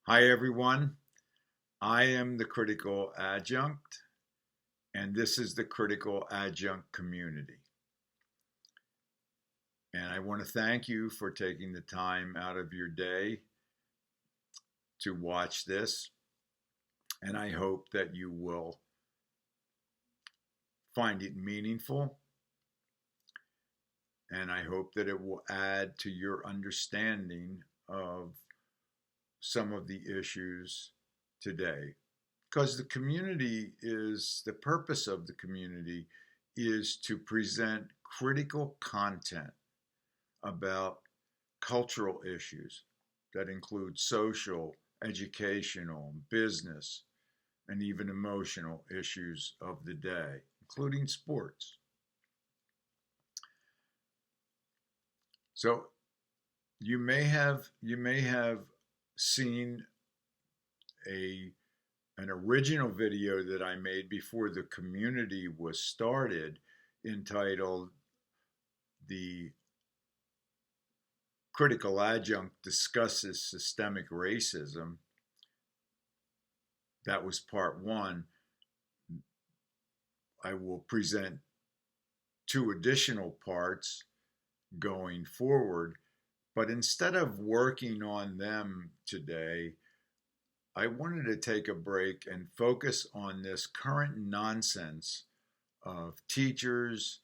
Hi, everyone. I am the Critical Adjunct, and this is the Critical Adjunct community. And I want to thank you for taking the time out of your day to watch this. And I hope that you will find it meaningful. And I hope that it will add to your understanding of some of the issues today. Because the purpose of the community is to present critical content about cultural issues that include social, educational, business, and even emotional issues of the day, including sports. So you may have seen an original video that I made before the community was started entitled "The Critical Adjunct Discusses Systemic Racism." That was part one. I will present two additional parts going forward, but instead of working on them today, I wanted to take a break and focus on this current nonsense of teachers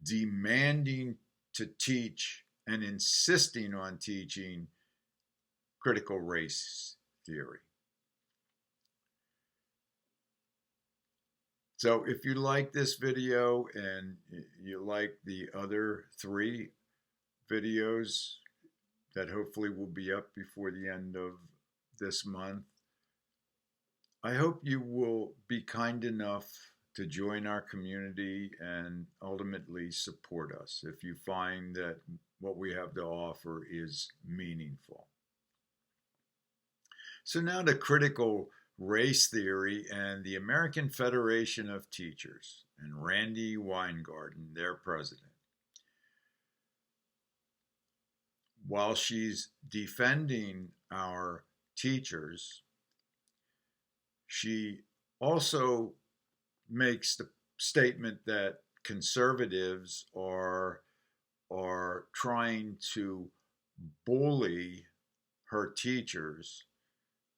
demanding to teach and insisting on teaching critical race theory. So if you like this video and you like the other three videos that hopefully will be up before the end of this month, I hope you will be kind enough to join our community and ultimately support us if you find that what we have to offer is meaningful. So now to critical race theory and the American Federation of Teachers and Randi Weingarten, their president. While she's defending our teachers, she also makes the statement that conservatives are trying to bully her teachers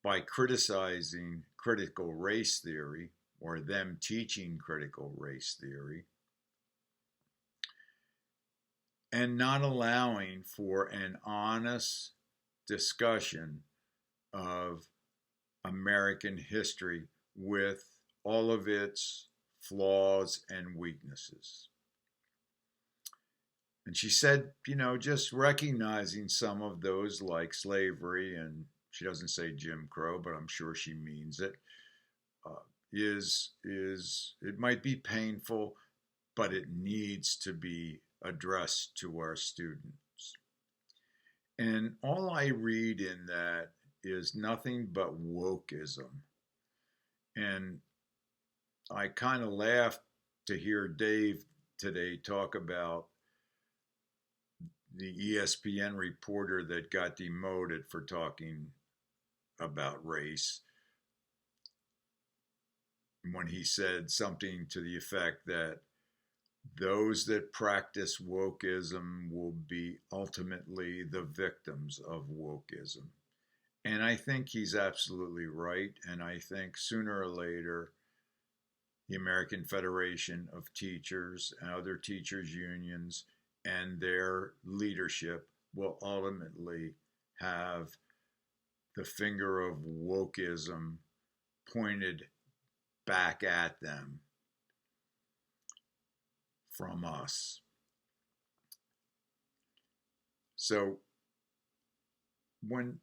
by criticizing critical race theory or them teaching critical race theory and not allowing for an honest discussion of American history with all of its flaws and weaknesses. And she said, just recognizing some of those like slavery, and she doesn't say Jim Crow, but I'm sure she means it, it might be painful, but it needs to be addressed to our students. And all I read in that is nothing but wokeism. And I kind of laughed to hear Dave today talk about the ESPN reporter that got demoted for talking about race when he said something to the effect that those that practice wokeism will be ultimately the victims of wokeism. And I think he's absolutely right. And I think sooner or later, the American Federation of Teachers and other teachers' unions and their leadership will ultimately have the finger of wokeism pointed back at them from us. So when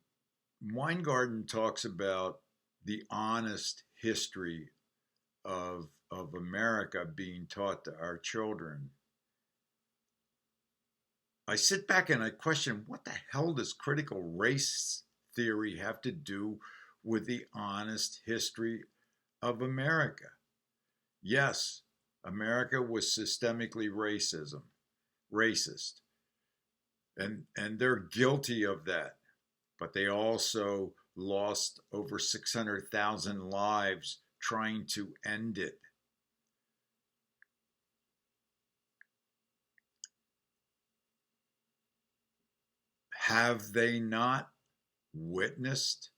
Weingarten talks about the honest history of America being taught to our children, I sit back and I question, what the hell does critical race theory have to do with the honest history of America? Yes, America was systemically racist, and they're guilty of that. but they also lost over 600,000 lives trying to end it. Have they not witnessed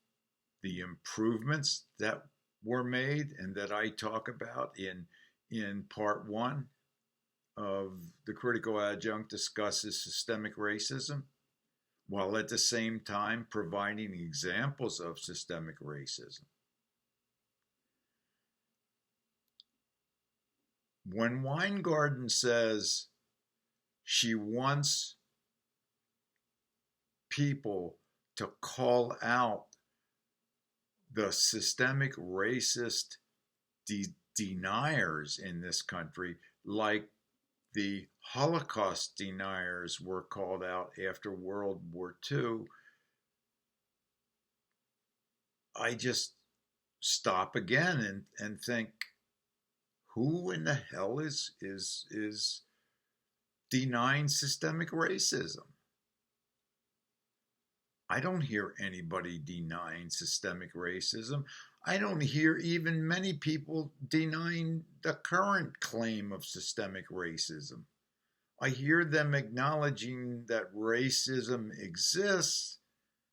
the improvements that were made and that I talk about in part one of the critical adjunct discusses systemic racism, while at the same time providing examples of systemic racism? When Weingarten says she wants people to call out the systemic racist deniers in this country, like the Holocaust deniers were called out after World War II, I just stop again and think, who in the hell is denying systemic racism? I don't hear anybody denying systemic racism. I don't hear even many people denying the current claim of systemic racism. I hear them acknowledging that racism exists,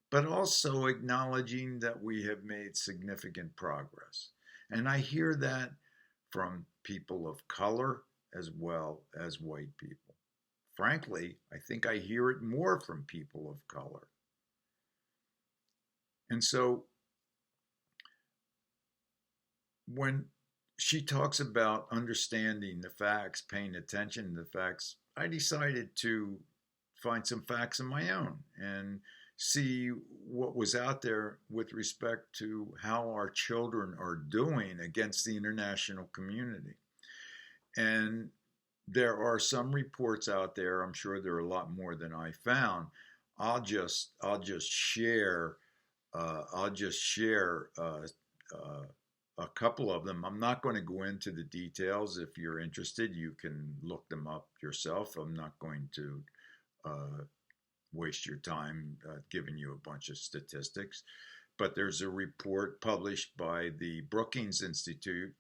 but also acknowledging that we have made significant progress. And I hear that from people of color as well as white people. Frankly, I think I hear it more from people of color. And so when she talks about understanding the facts, paying attention to the facts, I decided to find some facts of my own and see what was out there with respect to how our children are doing against the international community. And there are some reports out there. I'm sure there are a lot more than I found. I'll just share a couple of them. I'm not going to go into the details. If you're interested, you can look them up yourself. I'm not going to waste your time giving you a bunch of statistics. But there's a report published by the Brookings Institute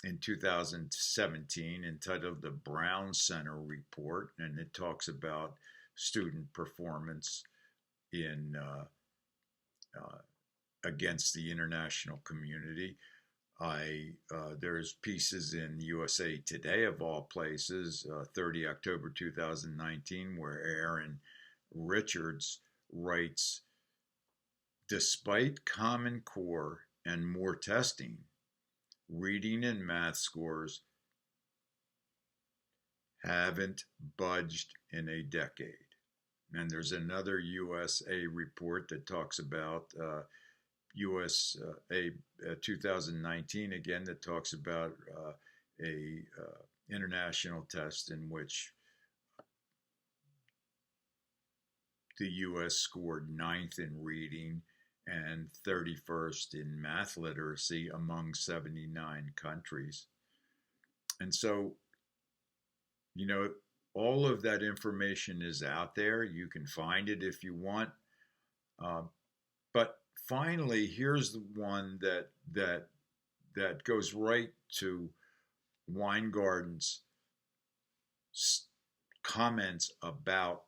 in 2017 entitled the Brown Center Report, and it talks about student performance in against the international community. There's pieces in USA Today, of all places, 30 October 2019, where Aaron Richards writes, despite Common Core and more testing, reading and math scores haven't budged in a decade. And there's another USA report that talks about USA 2019 again, that talks about a international test in which the U.S. scored 9th in reading and 31st in math literacy among 79 countries. And so, you know, all of that information is out there. You can find it if you want. But finally, here's the one that goes right to Weingarten's comments about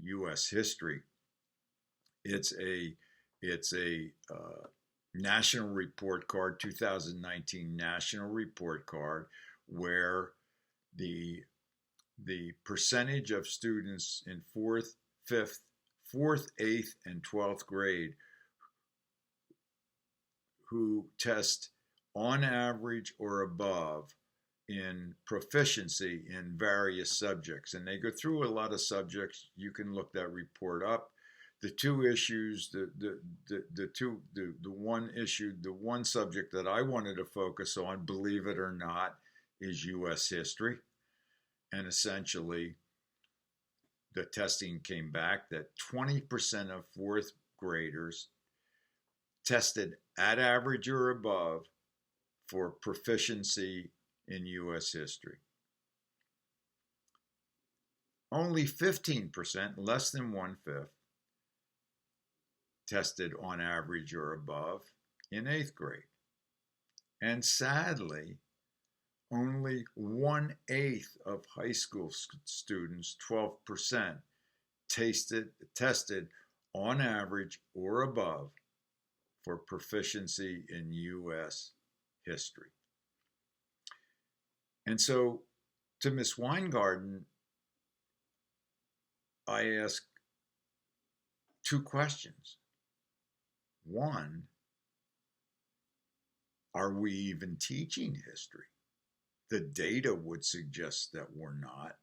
U.S. history. It's a National Report Card, 2019 National Report Card, where the percentage of students in 4th, 8th, and 12th grade who test on average or above in proficiency in various subjects. And they go through a lot of subjects. You can look that report up. The two issues, the one subject that I wanted to focus on, believe it or not, is U.S. history. And essentially, the testing came back that 20% of 4th graders tested at average or above for proficiency in U.S. history. Only 15%, less than 1/5, tested on average or above in 8th grade. And sadly, only 1/8 of high school students, 12%, tested on average or above for proficiency in U.S. history. And so to Miss Weingarten, I asked 2 questions. One, are we even teaching history? The data would suggest that we're not.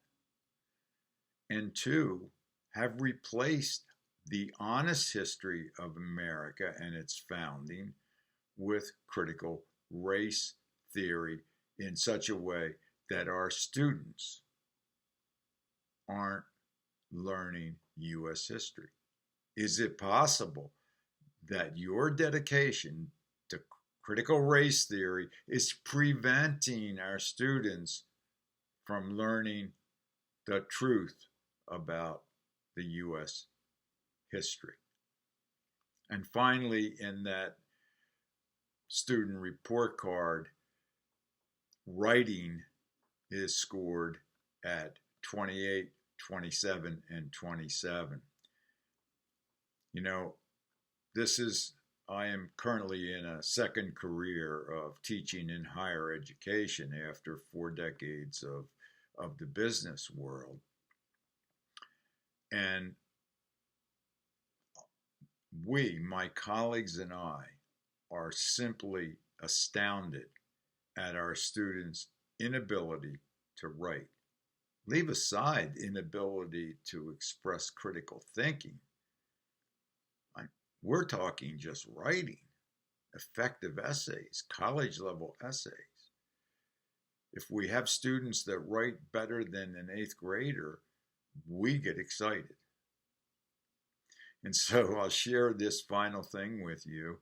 And 2, have replaced the honest history of America and its founding with critical race theory in such a way that our students aren't learning U.S. history. Is it possible that your dedication to critical race theory is preventing our students from learning the truth about the U.S. history? And finally, in that student report card, writing is scored at 28, 27, and 27. You know, I am currently in a second career of teaching in higher education after 4 decades of the business world. And my colleagues and I, are simply astounded at our students' inability to write. Leave aside inability to express critical thinking. We're talking just writing, effective essays, college-level essays. If we have students that write better than an 8th grader, we get excited. And so I'll share this final thing with you.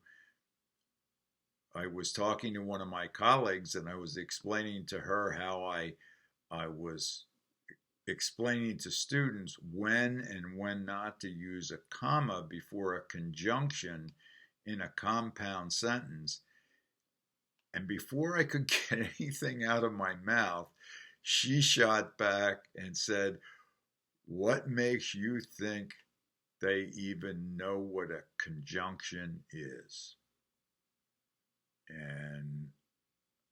I was talking to one of my colleagues and I was explaining to her how I was explaining to students when and when not to use a comma before a conjunction in a compound sentence. And before I could get anything out of my mouth, she shot back and said, "What makes you think they even know what a conjunction is?" And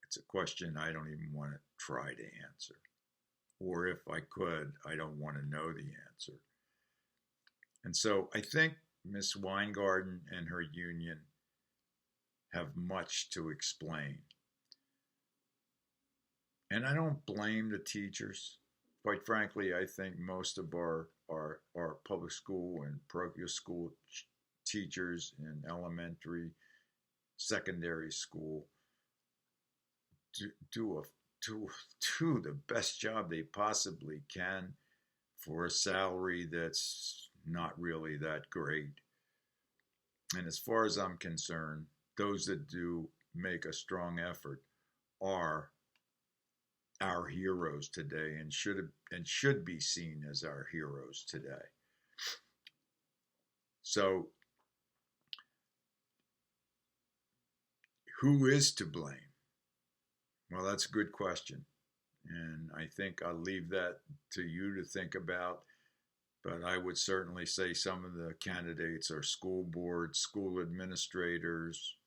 it's a question I don't even want to try to answer. Or if I could, I don't want to know the answer. And so I think Miss Weingarten and her union have much to explain. And I don't blame the teachers. Quite frankly, I think most of our public school and parochial school teachers in elementary, secondary school do the best job they possibly can for a salary that's not really that great. And as far as I'm concerned, those that do make a strong effort are our heroes today and should be seen as our heroes today. So who is to blame? Well, that's a good question. And I think I'll leave that to you to think about. But I would certainly say some of the candidates are school boards, school administrators,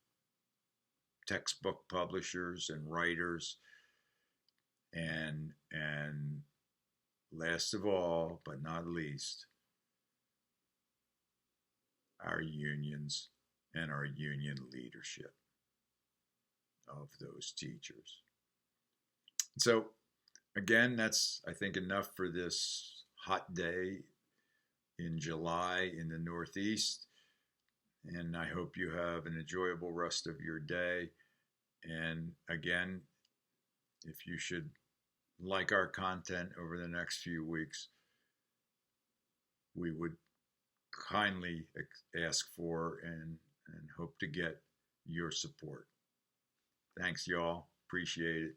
textbook publishers and writers, and last of all, but not least, our unions and our union leadership of those teachers. So again, that's, I think, enough for this hot day in July in the Northeast. And I hope you have an enjoyable rest of your day. And again, if you should like our content over the next few weeks, we would kindly ask for and hope to get your support. Thanks, y'all. Appreciate it.